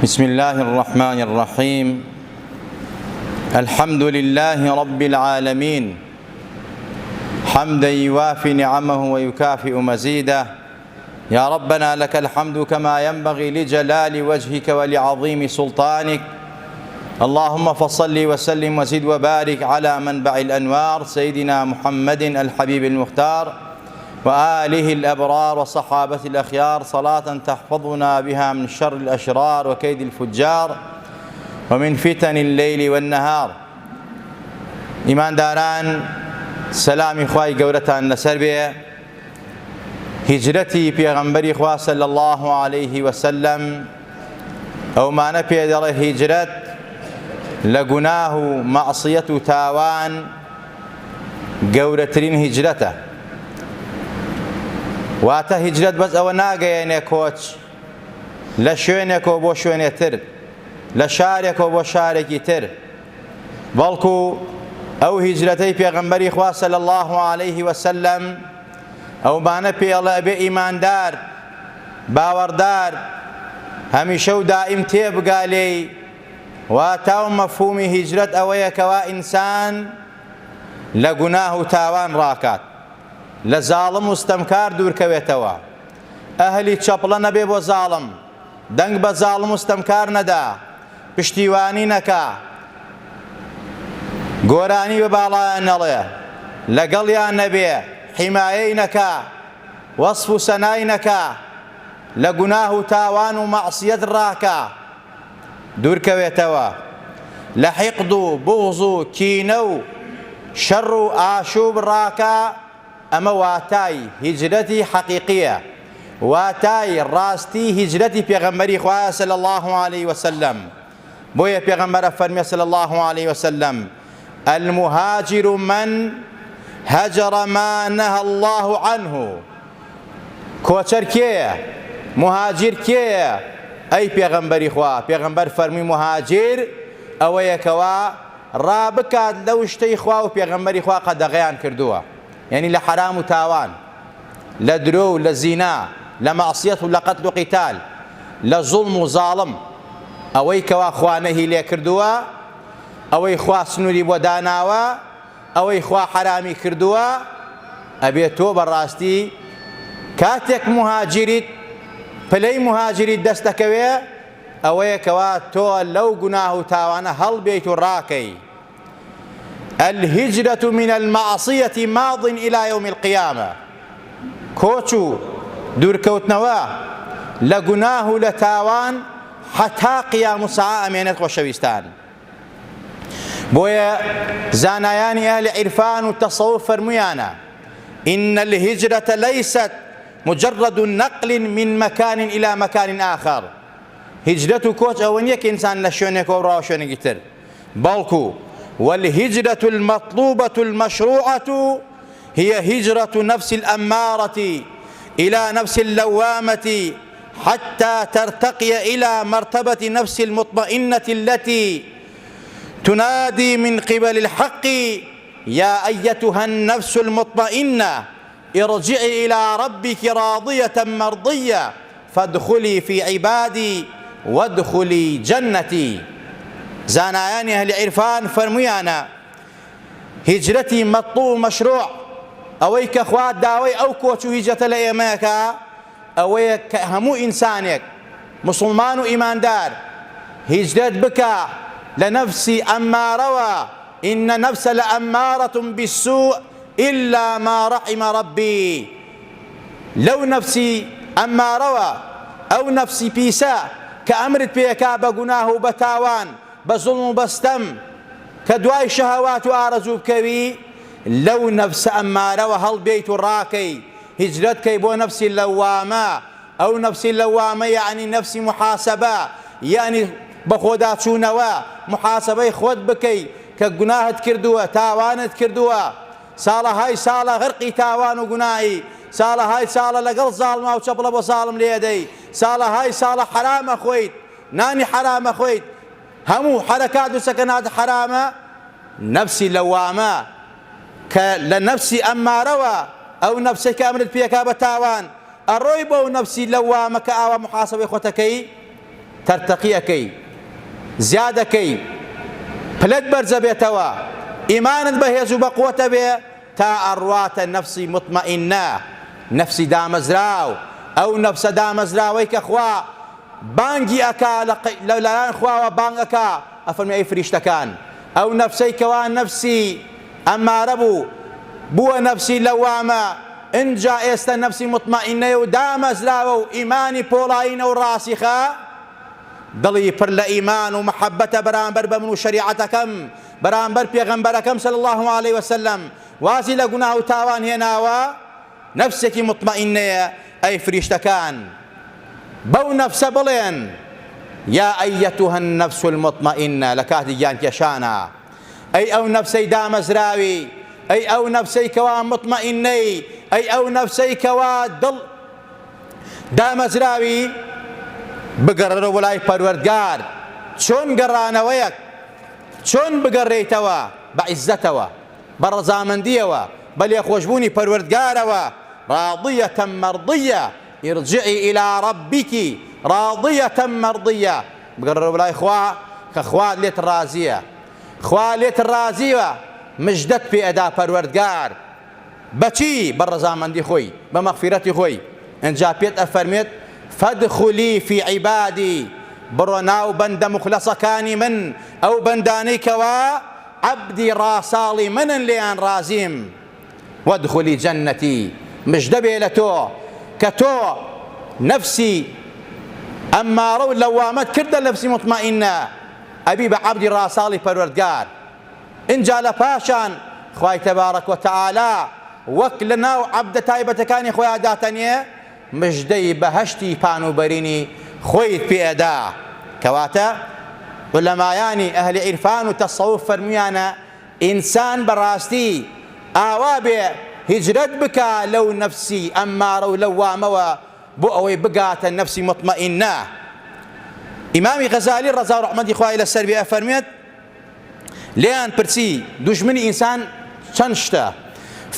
بسم الله الرحمن الرحيم. الحمد لله رب العالمين حمدا يوافي نعمه ويكافئ مزيده. يا ربنا لك الحمد كما ينبغي لجلال وجهك ولعظيم سلطانك. اللهم فصل وسلم وزد وبارك على منبع الأنوار سيدنا محمد الحبيب المختار وآله الأبرار وصحابة الأخيار، صلاة تحفظنا بها من شر الأشرار وكيد الفجار ومن فتن الليل والنهار. إيمان داران، سلامي خواهي قورتان لسر بيه. هجرتي پیغمبری خوا صلى الله عليه وسلم او ما نپی در هجرت لگناه معصیت و تاوان گورترین هجرته. واتە هیجرەت بەس ئەوە ناگەیەنێ کۆچ لە شوێنێکەوە بۆ شوێنێک تر، لە شارێکەوە بۆ شارێکی تر، بەڵکو ئەو هیجرەتەی پێغەمبەری خوا صلی الله عليه وسلم ئەومانە پێڵە ئەبێ ئیماندار باوەڕدار هەمیشە و دائیم تێبگا لێی. واتە و مەفهومی هیجرەت ئەوەیە کەوا ئینسان لە گوناه و تاوان ڕاکات، لە زاڵم و ستەمکار دوورکەوێتەوە. ئەهلی چەپڵە نەبێ بۆ زاڵم، دەنگ بە زاڵم و ستەمکار نەدا، پشتیوانی نەکا، گۆرانی بە باڵایان نەڵێ، لەگەڵیان نەبێ، حیمایەی نەکا، وەصف و سەنای نەکا، لە گوناه و تاوان و مەعسیەت ڕاکە دوورکەوێتەوە، لە حیقد و بوغز و کینە و شەڕ و ئاشوب ڕاکە. ئەمە واتای هیجرەتی حەقیقیە، واتای ڕاستی هیجرەتی پێغەمبەری خوایە صلی الله عليه وسلم. بۆیە پێغەمبەرە فەرمێ صلی الله عليه وسلم: المهاجر من هجر ما نهى الله عنه. کۆچەر کێیە؟ مهاجر کێیە؟ ئەی پێغەمبەری خوا. پێغەمبەر فەرمووی مهاجر ئەوەیە کەوا ڕابکات لەو شتەی خوا و پێغەمبەری خوا قەدەغەیان کردووە، یعنی لە حرام و تاوان، لە درۆ و لە زینا، لە مەعسیەت و لە قەتل و قیتال، لە زوڵم و زاڵم، ئەوەی کەوا خوا نەهی لێ کردووە، ئەوەی خوا سنووری بۆ داناوە، ئەوەی خوا حرامی کردووە. ئەبێ تۆ بەڕاستی کاتێک مهاجریت، پلەی مهاجریت دەست دەکەوێ، ئەوەیە کەوا تۆ لەو گوناه و تاوانە هەڵبێیت و ڕاکەی. الهجرة من المعصية ماض إلى يوم القيامة. كوچو دوورکەوتنەوە لە گوناه و لە تاوان حتا قیام ساعە ئەمێنێت خۆشەویستان. بۆیە زانایانی ئەهلی عیرفان و تەسەوف فەرموویانە: إن الهجرة ليست مجرد نقل من مكان إلى مكان آخر. هجرة و کۆچ ئەوە نییە کە ئینسان لە شوێنێکەوە ڕاوە شوێنێکی تر، بەڵکو والهجرة المطلوبة المشروعة هي هجرة نفس الأمارة إلى نفس اللوامة حتى ترتقي إلى مرتبة نفس المطمئنة التي تنادي من قبل الحق: يا أيتها النفس المطمئنة ارجعي إلى ربك راضية مرضية فادخلي في عبادي وادخلي جنتي. زانایانی ئەهلی عیرفان فەرموویانە هیجرەتی مەطلوب مەشروع ئەوەی کە خوا داوای ئەو کۆچ و هیجرەتە لە ئێمەیەکە، ئەوەیە کە هەموو ئینسانێک مسڵمان و ئیماندار هیجرەت بکە لە نەفسی ئەمارەوە. إن النفس لأمارة بالسوء إلا ما رحم ربي. لەو نەفسی ئەمارەوە، ئەو نەفسی پیسە کە ئەمرت پێکا بە گوناه و بە تاوان، بە زوڵم و بەستەم، کە دوای شەهەوات و ئارەزوو بکەوی، لەو نەفسە ئەمارەوە هەڵبێیت و ڕاکەی، هیجرەت کەی بۆ نەفسی لەوامە. ئەو نەفسی لەوامە یعنی نەفسی محاسەبە، یعنی بە خۆدا چوونەوە، محاسەبەی خۆت بکەی کە گوناهت کردووە، تاوانت کردووە، ساڵەهای ساڵە غەرقی تاوان و گوناهی، ساڵەهای ساڵە لەگەڵ زاڵما و چەپڵە بۆ زاڵم لێدەی، ساڵەهای ساڵە حرامە خۆیت، نانی حرامە خۆیت، هەموو حەرەکات و سەکەنات حرامە. نەفسی لەوامە کە لە نەفسی ئەمارەوە، ئەو نەفسەی کە ئەمرت پێکا بە تاوان، ئەڕۆی بەو نەفسی لەوامە کە ئاوا محاسەبەی خۆتەکەی، تەرتەقیەکەی زیادەکەی پلەت بەرزە بێتەوە ئیمانت بەهێز و بەقووەتە بێ تا ئەڕواتە نەفسی مطمئینە نەفسی دامەزراو ئەو نەفسە دامەزراوەی کە خوا بانگی ئەکا لەلایەن خواوە بانگ ئەکا ئەفەرمێ ئەی فریشتەکان ئەو نەفسەی کەوا نەفسی ئەمارە بووە نەفسی لەوامە ئینجا ئێستا نەفسی مطمئینەیە و دامەزراوە و ئیمانی پۆڵاینە و ڕاسیخە دڵی پڕ لە ئیمان و محەبەتە بەرامبەر بە من و شەریعەتەکەم بەرامبەر پێغەمبەرەکەم صلی الله عليه وسلم وازی لە گوناه و تاوان هێناوە نەفسێکی مطمئینەیە ئەی فریشتەکان بەو نەفسە بڵێن یا ئەیەتوها النەفس المطمئینە لە کاتی گیانکێشانە ئەی ئەو نەفسەی دامەزراوی ئەی ئەو نەفسەی کەوا مطمئینەی ئەی ئەو نەفسەی کەوا دڵ دامەزراوی بگەڕێرە وەلای پەروەردگار چۆن گەڕانەوەیەک چۆن بگەڕێیتەوە بە عیززەتەوە بە ڕەزامەندیەوە بە لێخۆشبوونی پەروەردگارەوە راضیەتە مەرضیە ارجعی إلى ربك راضية مرضية بگەڕێرە وەلای خوا کە خوا لێت ڕازیە خوا لێت ڕازیوە مژدەت پێ ئەدا پەروەردگار بەچی بە ڕەزامەندی خۆی بە مەغفیرەتی خۆی ئەنجا پێت ئەفەرمێت فادخلی فی عیبادی بڕۆ ناو بەندە مخلەسەکانی من ئەو بەندانەی کەوا عەبدی ڕاساڵی منن لێیان ڕازیم وادخلی جەنەتی مژدە بێ لە تۆ کە تۆ نەفسی ئەمارە و لەوامەت کردە نەفسی مطمئینە ئەبی بە عەبدی ڕاساڵی پەروەردگار ئینجا لە پاشان خوای تەبارەک وتەعالا وەک لە ناو عەبدە تایبەتەکانی خۆیان داتەنێ مژدەی بەهەشتی پانوبەرینی خۆیت پێ ئەدا کەواتە عولەمایانی ئەهلی عیرفان و تەسەوف فەرموویانە ئینسان بەڕاستی ئاوا بێ هیجرەت بکە لەو نەفسی ئەمارە و لەوامەوە بۆ ئەوەی بگاتە نەفسی مطمئینە ئیمامی غەزالی ڕەزا و ڕەحمەتی خوای لەسەر بێ ئەفەرمێت لێیان پرسی دوژمنی ئینسان چەند شتە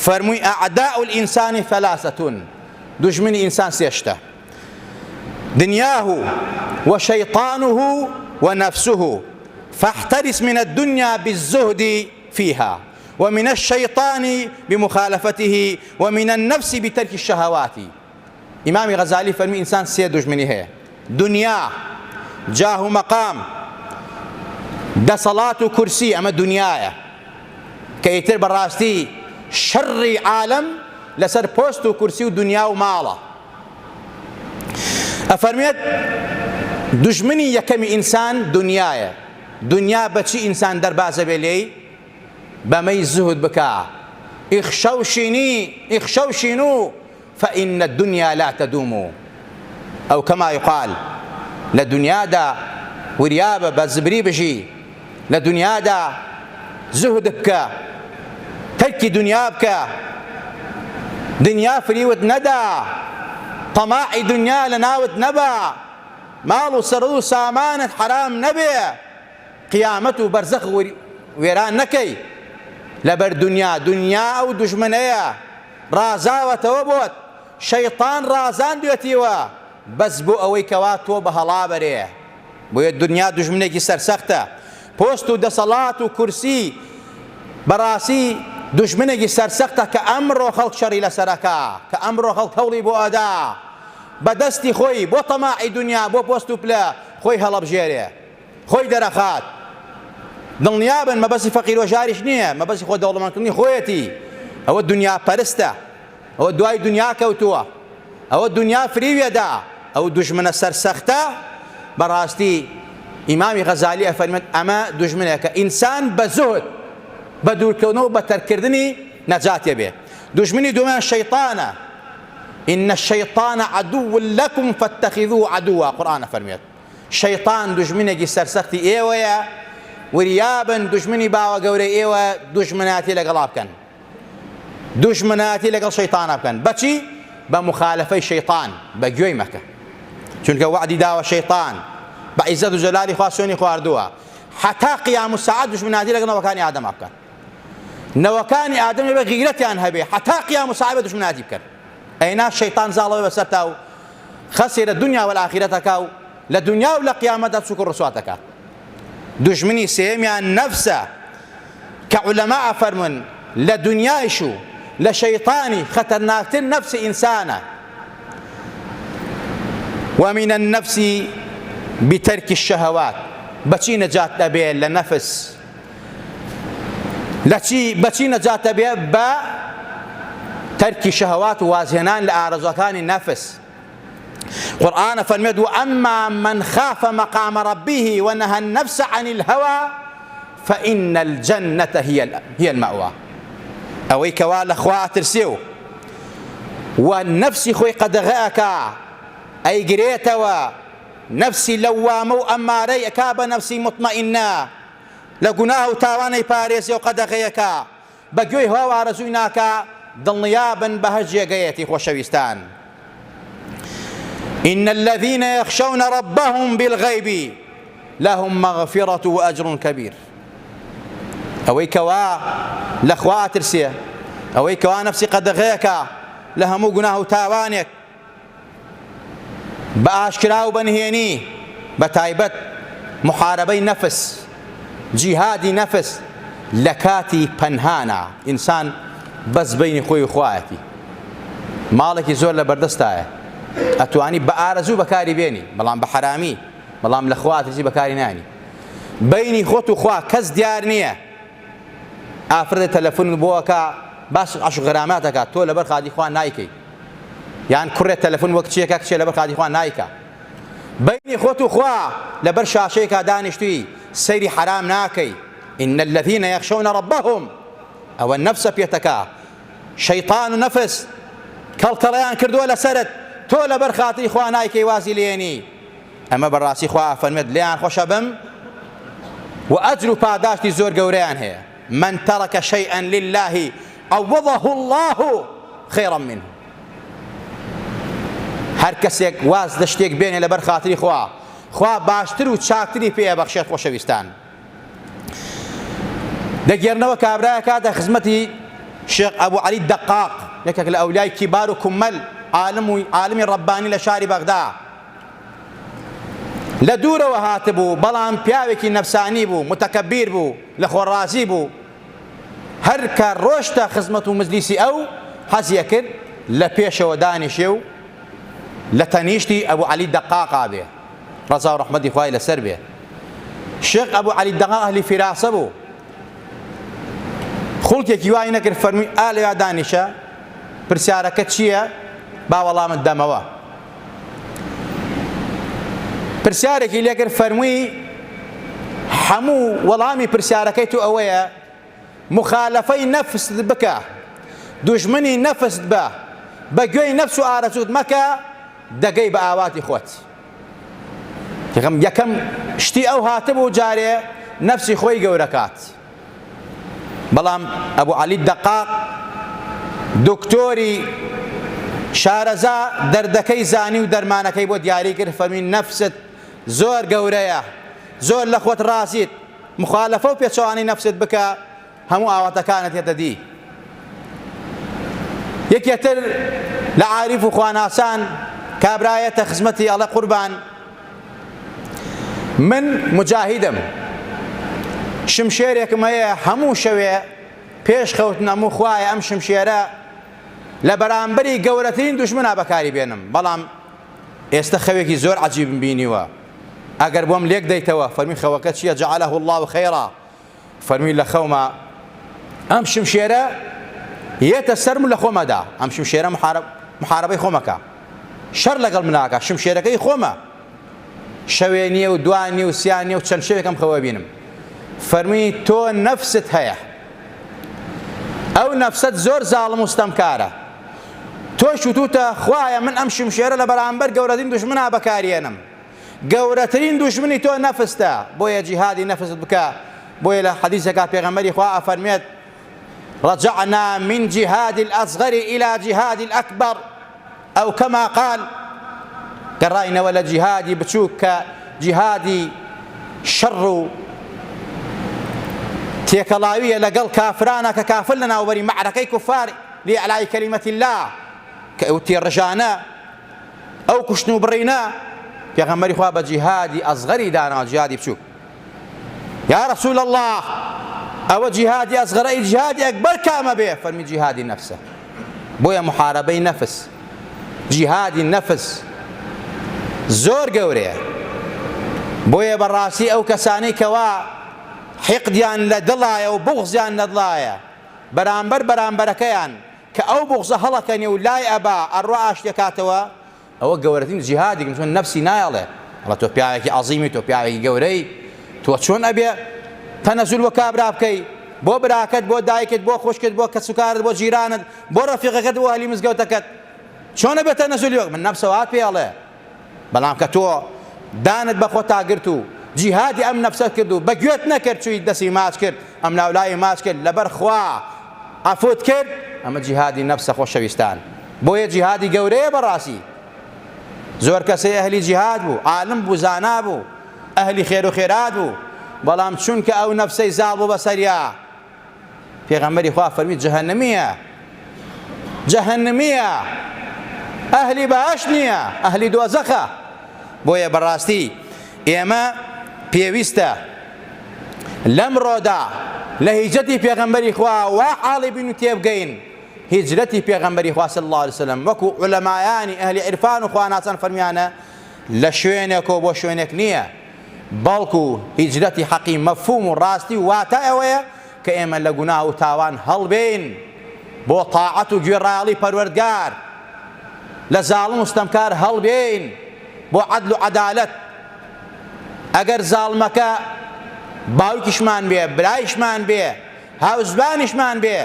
فەرمووی ئەعداء الئینسانی ثەلاثەتون دژمنی ئینسان سێ شتە دنیاه وشيطانه ونفسه فاحترس من الدنيا بالزهد فيها ومن الشيطان بمخالفته ومن النفس بترك الشهوات إمام غزالي فرمي إنسان سێ دژمنی هەیە دنیا جاه و مەقام دەسەڵات و کورسی ئەمە دنیایە کە ئیتر بەڕاستی شەڕی عالم لەسەر پۆست و کورسی و دنیا و ماڵە ئەفەرمێت دژمنی یەکەمی ئینسان دنیایە دنیا بەچی ئینسان دەربازە بێ لێی بەمەی زوهد بکە اخشوشنوا فإن الدنيا لا تدوم أو كما يقال لدنيا دا وريابة بزبري بجي لدنيا دا زهد بكا تركي دنيا بكا دنيا فريوت ندى طماعي دنيا لناوت نبا مالو سرو سامانت حرام نبي قيامته برزخ ويران نكي لبر دنيا أو دجمنية رازاوة وبوت شيطان رازان دويتيوا بس بو أوي كواتو بهلا بريه بو الدنيا دجمنيكي سرسخته بوستو دسالات كرسي براسي دژمنێکی سەرسەختە کە ئەمڕۆ خەڵک شەڕی لەسەرەکە کە ئەمڕۆ خەڵک هەوڵی بۆ ئەدا بەدەستی خۆی بۆ تەماعی دنیا بۆ پۆست و پلە خۆی هەڵەبژێرێ خۆی دەرەخات دڵنیابن مەبەستی فەقیر و ژاریش نییە مەبەستی خۆ دەوڵەمەندکردنی خۆیەتی ئەوە دنیا پەرستە ئەوە دوای دنیا کەوتووە ئەوە دنیا فریوێدا ئەو دژمنە سەرسەختە بەڕاستی ئیمامی غەزالی ئەفەرمێت ئەمە دژمنێکە ئینسان بە زوهد بە دوورکەونەوە بە تەرکردنی نەجاتێ بێ دژمنی دووەمیان شەیطانە إن الشيطان عدو لكم فاتخذوه عدوا قرآن فرميت شيطان دژمنێکی سەرسەختی ئێوەیە وریابن دژمنی باوە گەورەی ئێوە دژمناتی لەگەڵا بکەن دژمناتی لەگەڵ شەیطانە بکەن بەچی بە مخالفەی شەیطان بە گوێی مەکە چونکە وعدی داوە شەیطان بە عیزەت و جەلالی خوا سوێنی خواردووە حتا قیام الساعة دژمناتی لەگەڵ نەوەکانی ئادەم بکەن نەوەکانی ئادەم بە غیرەتیان هەبێ حتا قیام الساعة بە دژمناتی بکەن ئەینا شەیطان زاڵەوەی بەسەرتا و خەسیرە دنیا والآخرەتەکە و لە دنیا و لە قیامەتدا چووک و ڕسواتەکە. دوژمنی سێمیان نەفسە کە عولەما ئەفەرمون لە دنیایش و لە شەیطانی خەتەرناکتر نەفسی ئینسانە. ومن النفس بترك الشهوات بچی نەجات دەبێت لە نەفس بەچی نەجات دەبێت بە تەرکی شەهەوات و وازهێنان لە ئارەزوەکانی نەفس. قورئان فەرمێت وأما من خاف مقام ربه ونهى النفس عن الهوى فإن الجنة هي المأوى. ئەوەی کەوا لە خوا ئەترسێ و نەفسی خۆی قەدەغەکە ئەیگرێتەوە، نەفسی لەوامە و ئەمارەی ئەکا بە نەفسی مطمئینە لە گوناه و تاوانەی پارێزێ و قەدەغەیەکە بە گوێی هەوا و ئارەزووی ناکە دڵنیابن بە هەر جێگەیەتی خۆشەویستان. إن الذين يخشون ربهم بالغيب لهم مغفرة وأجر كبير. ئەوەی کەوا لە خوا ئەترسێ، ئەوەی کەوا نەفسی قەدەغەیەکە لە هەموو گوناه و تاوانێک بە ئاشکرا و بەنهێنی، بە تایبەت محارەبەی نەفس، جیهادی نەفس لە کاتی پەنهانە. ئینسان بەس بەینی خۆی و خوایەتی، ماڵێکی زۆر لە بەردەستایە، ئەتوانی بە ئارەزوو بەکاری بێنی، بەڵام بە حرامی، بەڵام لە خوا ئەترسی بەکاری نانی. بەینی خۆت و خوا کەس دیار نییە. ئافرەت تەلەفۆن بۆەکە باش عەش و غەراماتەکە، تۆ لەبەر خادی خوا نایکەی، یان کوڕێت تەلەفۆن وەک کچێکە کچێ لەبەر خادی خوا نایکە. بەینی خۆت و خوا لەبەر شاشەیەکە دانیشتووی سەیری حرام ناکەی. إن الذين يخشون ربهم ئەوە نەفسە پێتەکە، شەیطان و نەفس کەڵکەڵەیان کردووە لەسەرت، تۆ لەبەر خاتری خوا نایکەی وازی لێنی. ئەمە بەڕاستی خوا فەرمێت لێیان خۆشە بم و ئەجر و پاداشتی زۆر گەورەیان هەیە. من ترك شيئا لله عوضه الله خيرا منه. هەر کەسێک واز لە شتێک بێنێ لەبەر خاتری خوا باشتر و چاکتری پێ بەخشێت. خۆشەویستان، دەگێرنەوە کابرایەکە کاتە خزمەتی شێخ ئەبوو عەلی دەقاق، یەکێک لە ئەولیای کیبار و کومەل عالمی ڕەبانی لە شاری بەغدا. لە دوورەوە هاتبوو، بەڵام پیاوێکی نەفسانی بوو، متەکەبیر بوو، لە خۆڕازی بوو. هەر کە ڕۆشتە خزمەت و مجلیسی ئەو حەزیە کرد لە پێشەوە دانیشێ و لە تەنیشتی ئەبوو عەلی دەقاقا بێ، ڕەزا و ڕەحمەتی خوای لەسەر بێ. شێخ ئەبوو عەلی دەقاق ئەهلی فیراسە بوو. خوڵکێکی وای نەکرد فەرمووی ئا لەوێ دانیشە، پرسیارەکە چییە؟ با وەڵامت دەمەوە. پرسیارێکی لێکرد فەرمووی هەموو وەڵامی پرسیارەکەی تو ئەوەیە مخالەفەی نەفست بکە، دوژمنی نەفست بە، بە گوێی نەفس و ئارەزووت مەکە، دەگەی بە ئاواتی خۆت. یەکەم شتی ئەو هاتبوو جارێ نەفسی خۆی گەورەکات. بەڵام ئەبوو عەلی دەقاق دکتۆری شارەزا دەردەکەی زانی و دەرمانەکەی بۆ دیاری کرد، فەرمی نەفست زۆر گەورەیە، زۆر لە خۆت ڕازیت، مخالەفە و پێچەوانی نەفست بکە، هەموو ئاواتەکانت هێتەدی. یەکێتر لە عاریف و خواناسان کابرایەتە خزمەتی ئەڵێ قوربان من مجاهیدم، شمشێرێکم هەیە هەموو شەوێ پێش خەوتن هەموو خوایە ئەم شمشێرە لە بەرامبەری گەورەترین دوژمنە بەکاری بێنم، بەڵام ئێستا خەوێکی زۆر عەجیبم بینیوە، ئەگەر بۆم لێک دەیتەوە. فەرمی خەوەکە چییە؟ جەعەلەه الله خەیڕا. فەرمی لە خەوما ئەم شمشێرە یێتە سەرم لە خۆمەدا، ئەم شمشێرە محارەبەی خۆمەکە، شەر لەگەڵ مناکە، شمشێرەکەی خۆمە، شەوێ نییە و دوان نیە و سیان نیە و چەند شەوێکم خەوە بینم. فەرمی تۆ نەفست هەیە، ئەو نەفست زۆر زاڵم و ستەمکارە، تۆ شوتوتە خوایە من ئەم شمشێرە لە بەرامبەر گەورەترین دوژمنە بەکارێنم، گەورەترین دوژمنی تۆ نەفستە، بۆیە جیهادی نەفست بکە. بۆیە لە حەدیثێکا پێغەمبەری خوا ئەفەرمێت رجعنا من جهاد الأصغر إلى جهاد الأكبر أو كما قال، گەڕاینەوە لە جیهادی بچووک کە جیهادی شەڕ و تێکەڵاویە لەگەڵ کافرانە کە کافر لە ناوبەری مەعرەکەی کوفار لإعلاء كلمة الله، کە ئەو تێڕژانە، ئەو کوشتن و بڕینە پێغەمبەری خوا بە جیهادی ئەزغەری داناوە جیهادی بچووک یا رسول الله ئەوە جیهادی ئەزغەرە جیهادی ئەکبەر کامە بێ فەرمی جیهادی نەفسە بۆیە محارەبەی نەفس جیهادی نەفس زۆر گەورەیە بۆیە بەڕاستی ئەو کەسانەی کەوا حقدیان لە دڵایە و بوغزیان لە دڵایە بەرامبەرەکەیان کە ئەو بوغزە هەڵەکەنێ و لای ئەبا ئەڕوا ئاشتێکاتەوە ئەوە گەورەترین جیهادی چۆن نەفسی نایەڵێ ئەڵە تۆ پیاوێکی عەزیمی تۆ پیاوێکی گەورەی تۆ چۆن ئەبێ تەنەزول وە کابرا بکەی بۆ براکەت بۆ دایکت بۆ خوشکت بۆ کەسوکارت بۆ جیرانت بۆ ڕەفیقەکەت بۆ ئەهلی مزگەوتەکەت چۆن ئەبێ تەنەزولی وەک من نەفسەوات پێڵێ بەڵام کە تۆ دانت بەخۆ تاگرت و جیهادی ئەم نەفسەت کرد و بەگوێت نەکرد چووی دەستی ماچ کرد ئەم ناولای ماچ کرد لەبەر خوا ئەفوت کرد ئەمە جیهادی نەفسە خۆشەویستان بۆیە جیهادی گەورەیە بەڕاستی زۆر کەسەی ئەهلی جیهاد بوو عالم بوو زانا بوو ئەهلی خێر و خێرات بوو بەڵام چونکە ئەو نەفسەی زاڵ بوو بەسەریا پێغەمبەری خوا فەرمی جەهەنەمیە ئەهلی بەهەشت نییە ئەهلی دۆزەخە بۆیە بەڕاستی ئێمە پێویستە لەمڕۆدا لە هیجرەتی پێغەمبەری خوا وا حاڵی بین و تێبگەین هیجرەتی پێغەمبەری خوا صلی الله علیه وسلم وەکو عولەمایانی ئەهلی عرفان و خواناسان فەرمیانە لە شوێنێکەوە بۆ شوێنێک نییە بەڵکو هیجرەتی حەقی مەفهوم و ڕاستی واتە ئەوەیە کە ئێمە لە گوناه و تاوان هەڵبێین بۆ تاعەت و گوێڕایەڵی پەروەردگار لە زاڵم و ستەمکار هەڵبێین بۆ عەدل و عەدالەت ئەگەر زاڵمەکە باوکیشمان بێ برایشمان بێ هاوزبانیشمان بێ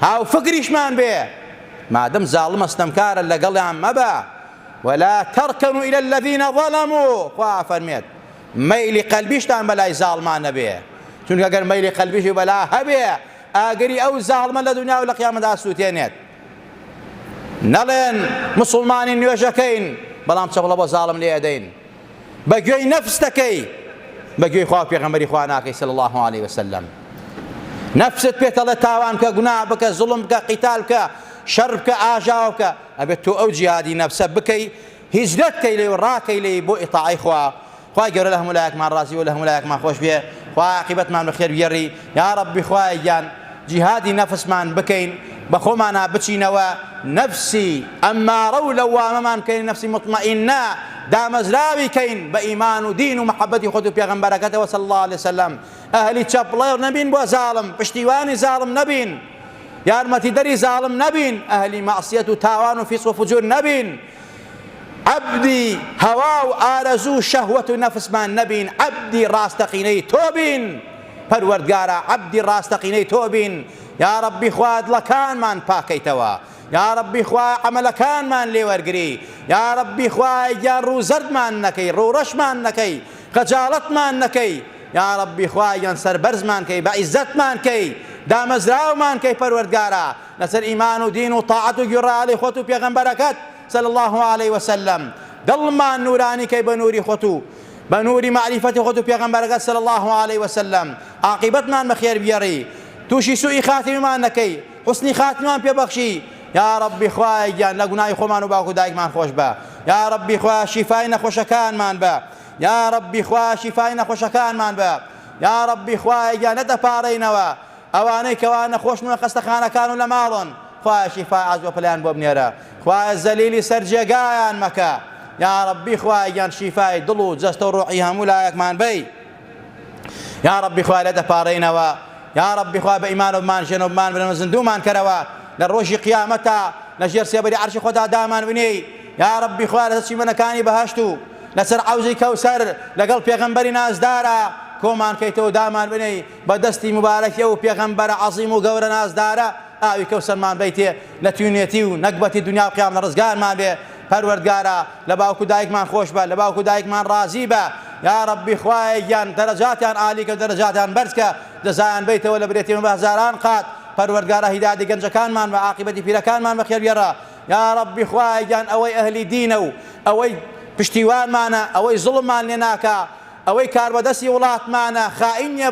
هاوفکریشمان بێ مادەم زاڵمە ستەمکارە لەگەڵیان مەبە ولا تركنوا إلى الذين ظلموا خوا فەرمێت مەیلی قەلبیشتان بەلای زاڵمان نەبێ چونکە ئەگەر مەیلی قەلبیشی بەلا هەبێ ئاگری ئەو زاڵمە لە دنیا و لە قیامەتدا سووتێنێت نەڵێن مسڵمانی نوێژەکەین بەڵام چەپڵە بۆ زاڵم لێ ئەدەین بەگوێی نەفس دەکەی بەگوێی خوا و پێغەمبەری خوا ناکەی صلی الله علیه وسلم نەفست پێتەڵێ تاوان بکە گوناه بکە زوڵم بکە قیتال بکە شەڕ بکە ئاژاو بکە ئەبێت تۆ ئەو جیهادی نەفسە بکەی هیجرەت کەی لێ و ڕاکەی لێ بۆ ئیطاعەی خوا خوای گەورە لە هەموو لایەکمان ڕازی و لە هەموو لایەکمان خۆش بێ خوا عاقبەتمان بەخێر بگێڕی یا ڕەبی خوای گیان جیهادی نەفسمان بکەین بە خۆمانە بچینەوە نەفسی ئەممارە و لەوامەمان کەین نەفسی مطمئینە دامەزراوی کەین بە ئیمان و دین و محەبەتی خۆت و پێغەمبەرەکەتەوە صلی الله علیه وسلم ئەهلی چەپڵێ نەبین بۆ زاڵم پشتیوانی زاڵم نەبین یارمەتیدەری زاڵم نەبین ئەهلی مەعسیەت و تاوان و فیسق و فجور نەبین عەبدی هەوا و ئارەزوو شەهوەت و نەفسمان نەبین عەبدی ڕاستەقینەی تۆ بین پەروەردگارە عەبدی ڕاستەقینەی تۆ بین یا ڕەبی خوا دڵەکانمان پاکەیتەوە یا ڕەبی خوا عەمەلەکانمان لێوەرگری یا ڕەبی خوا گیان ڕووزەردمان نەکەی ڕووڕەشمان نەکەی خەجاڵەتمان نەکەی یا ڕەبی خوا گیان سەربەرزمان کەی بە عیزەتمان کەی دامەزراومان کەی پەروەردگارە لەسەر ئیمان و دین و تاعەت و گوێڕایەڵی خۆت و پێغەمبەرەکەت صلی الله علیه وسلم دڵمان نورانی کەی بە نووری خۆت و بە نووری معریفەتی خۆت و پێغەمبەرەکەت صلی الله علیه وسلم عاقبەتمان بەخێر بگێڕی تووشی سوئی خاتمیمان نەکەی حوسنی خاتمیمان پێبەخشی یا ڕەبی خوای گیان لە گوناهی خۆمان و باوک و دایکمان خۆش بە یا ڕەبی خوا شیفای نەخۆشەکانمان بە یا ڕەبی خوا شیفای نەخۆشەکانمان بە یا ڕەبی خوای گیان نەدەپاڕێینەوە ئەوانەی کەوا نەخۆشن و خەستەخانەکان و لە ماڵن خوای شیفای عەجز و پەلیان بۆ بنێرە خوای زەلیلی سەر جێگایان مەکە یا ڕەبی خوای گیان شیفای دڵ و جەستە و ڕوحی هەموو لایەکمان بەی یا ڕەبی خوای لەدەپاڕێینەوە یا ڕەبی خوای بە ئیمان و بمانژێن و بمان بنەوە زیندوومان کەرەوە لە ڕۆژی قیامەتە لەژێر سێبەری عەرشی خۆتا دامان بنێی یا ڕەبی خوای لەسەر چیمەنەکانی بەهەشت و لەسەر عەوزی کەوسەر لەگەڵ پێغەمبەری نازدارە کۆمان کەیتەوە دامان بنێی بە دەستی مبارەکیە و پێغەمبەرە عەزیم و گەورە نازدارە ئاوی کەوسەرمان بیتێ لە توێنێتی و نەکبەتی دنیا و قیامەت ڕزگارمان بێ پەروەردگارە لە باوک و دایکمان خۆش بە لە باوک و دایکمان ڕازی بە یا ڕەبی خوای گیان دەرەجاتیان عالی کە دەرەجاتیان بەرز کە جەزایان بیتەوە لە برێتیمە بە هەزاران قات پەروەردگارە هیدایەتی گەنجەکانمان بە عاقبەتی پیرەکانمان بەخێر بگێڕە یا ڕەبی خوای گیان ئەوەی ئەهلی دینە و ئەوەی پشتیوانمانە ئەوەی زوڵممان لێ ناکە ئەوەی کاربەدەستی وڵاتمانە خائینە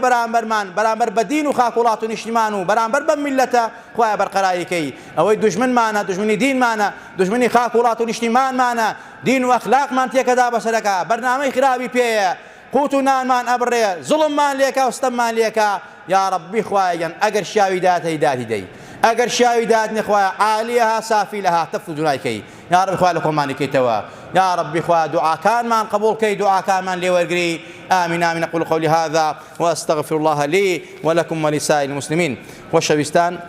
بەرامبەر بە دین و خاک وڵات و نیشتیمان و بەرامبەر بەم میلەتە خوایە بەرقەراریکەی ئەوەی دوژمنمانە دوژمنی دینمانە دوژمنی خاک وڵات و نیشتیمانمانە دین و ئەخلاقمان تێکەدا بەسەرەکە بەرنامەی خراپی پێیە قوت و نانمان ئەبڕێ زوڵممان لێکە و ستەممان لێکە یا ڕەبی خوایەگەن ئەگەر شیاوی داتەی داتی دەی ئەگەر شیاوی داتنی خوایە عالیەها سافی لەها تەفت و دوونایکەی یا ڕەبی خوای لە کۆمانیکەیتەوە یا ڕەبی خوای دوعاکانمان قبوڵکەی دوعاکانمان لێوەرگری آمين آمين أقول قولي هذا وأستغفر الله لي ولكم ولسائر المسلمين وشويستان